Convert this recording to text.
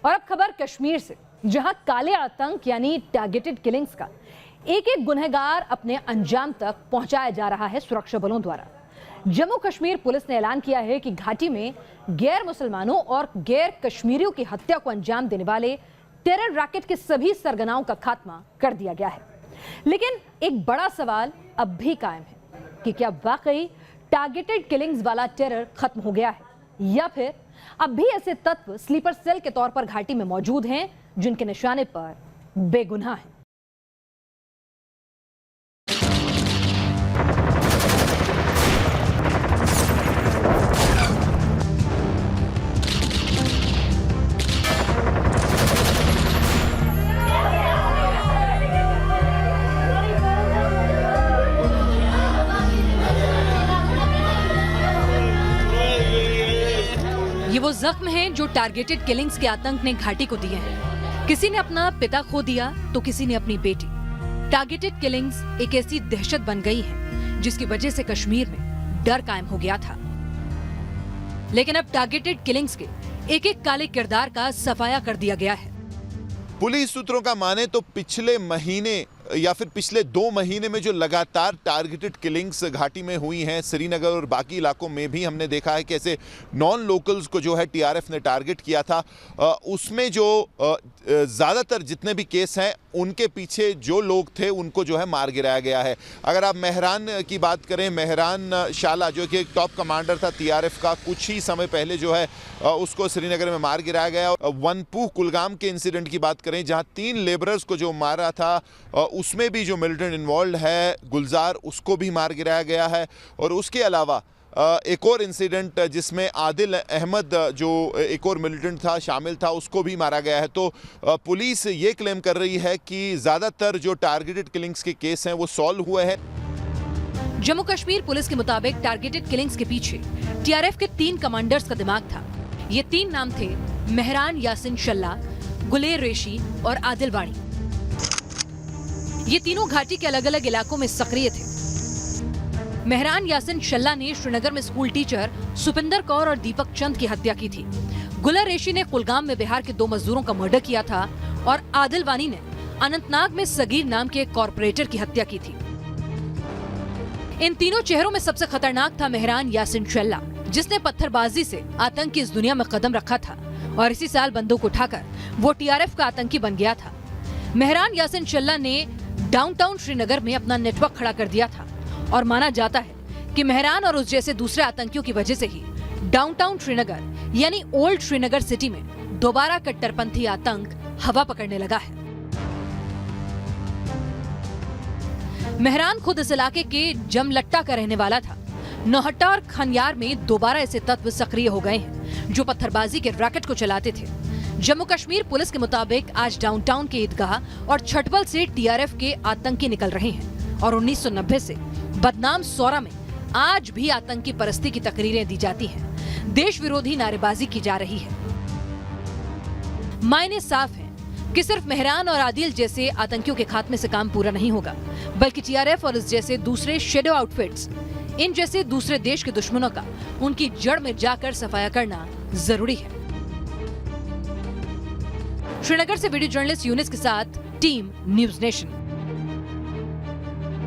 और अब खबर कश्मीर से, जहां काले आतंक यानी टारगेटेड किलिंग्स का एक एक गुनहगार अपने अंजाम तक पहुंचाया जा रहा है सुरक्षा बलों द्वारा। जम्मू कश्मीर पुलिस ने ऐलान किया है कि घाटी में गैर मुसलमानों और गैर कश्मीरियों की हत्या को अंजाम देने वाले टेरर रैकेट के सभी सरगनाओं का खात्मा कर दिया गया है। लेकिन एक बड़ा सवाल अब भी कायम है कि क्या वाकई टारगेटेड किलिंग्स वाला टेरर खत्म हो गया है या फिर अब भी ऐसे तत्व स्लीपर सेल के तौर पर घाटी में मौजूद हैं जिनके निशाने पर बेगुनाह हैं। ये वो जख्म हैं जो टारगेटेड किलिंग्स के आतंक ने घाटी को दिए हैं। किसी ने अपना पिता खो दिया तो किसी ने अपनी बेटी। टारगेटेड किलिंग्स एक ऐसी दहशत बन गई है जिसकी वजह से कश्मीर में डर कायम हो गया था। लेकिन अब टारगेटेड किलिंग्स के एक एक काले किरदार का सफाया कर दिया गया है। पुलिस सूत्रों का माने तो पिछले महीने या फिर पिछले 2 महीने में जो लगातार टारगेटेड किलिंग्स घाटी में हुई हैं, श्रीनगर और बाकी इलाकों में भी हमने देखा है कि ऐसे नॉन लोकल्स को जो है टीआरएफ ने टारगेट किया था। उसमें जो ज़्यादातर जितने भी केस हैं उनके पीछे जो लोग थे उनको जो है मार गिराया गया है। अगर आप मेहरान की बात करें, मेहरान शाला जो कि एक टॉप कमांडर था टीआरएफ का, कुछ ही समय पहले जो है उसको श्रीनगर में मार गिराया गया। वनपूह कुलगाम के इंसिडेंट की बात करें जहाँ 3 लेबरर्स को जो मारा था उसमें भी जो मिलिटेंट इन्वॉल्व है गुलजार, उसको भी मार गिराया गया है। और उसके अलावा एक और इंसिडेंट जिसमें आदिल अहमद जो एक और मिलिटेंट था शामिल था, उसको भी मारा गया है। तो पुलिस ये क्लेम कर रही है कि ज़्यादातर जो टारगेटेड किलिंग्स के केस हैं वो सॉल्व हुए हैं। जम्मू कश्मीर पुलिस के मुताबिक टारगेटेड किलिंग्स के पीछे टीआरएफ के 3 कमांडर्स का दिमाग था। ये 3 नाम थे मेहरान यासिन शल्ला, गुलेर रेशी और आदिल वाणी। ये तीनों घाटी के अलग अलग इलाकों में सक्रिय थे। मेहरान यासिन शल्ला ने श्रीनगर में स्कूल टीचर सुपिंदर कौर और दीपक चंद की हत्या की थी। गुलेर रेशी ने कुलगाम में बिहार के 2 मजदूरों का मर्डर किया था और आदिल वानी ने अनंतनाग में सगीर नाम के एक कॉर्पोरेटर की हत्या की थी। इन तीनों चेहरों में सबसे खतरनाक था मेहरान यासिन शल्ला, जिसने पत्थरबाजी से आतंक की इस दुनिया में कदम रखा था और इसी साल बंदूक उठाकर वो टीआरएफ का आतंकी बन गया था। मेहरान यासिन शल्ला ने डाउनटाउन श्रीनगर में अपना नेटवर्क खड़ा कर दिया था और माना जाता है कि मेहरान और उस जैसे दूसरे आतंकियों की वजह से ही डाउनटाउन श्रीनगर यानी ओल्ड श्रीनगर सिटी में दोबारा कट्टरपंथी आतंक हवा पकड़ने लगा है। मेहरान खुद इस इलाके के जमलट्टा का रहने वाला था। नौहट्टा और खनियार में दोबारा ऐसे तत्व सक्रिय हो गए हैं जो पत्थरबाजी के रैकेट को चलाते थे। जम्मू कश्मीर पुलिस के मुताबिक आज डाउनटाउन के ईदगाह और छटबल से टीआरएफ के आतंकी निकल रहे हैं और 1990 से बदनाम सौरा में आज भी आतंकी परस्ती की तकरीरें दी जाती हैं। देश विरोधी नारेबाजी की जा रही है। मायने साफ हैं कि सिर्फ मेहरान और आदिल जैसे आतंकियों के खात्मे से काम पूरा नहीं होगा, बल्कि टीआरएफ और इस जैसे दूसरे शेडो आउटफिट्स, इन जैसे दूसरे देश के दुश्मनों का उनकी जड़ में जाकर सफाया करना जरूरी है। श्रीनगर से वीडियो जर्नलिस्ट यूनिस के साथ टीम न्यूज़ नेशन।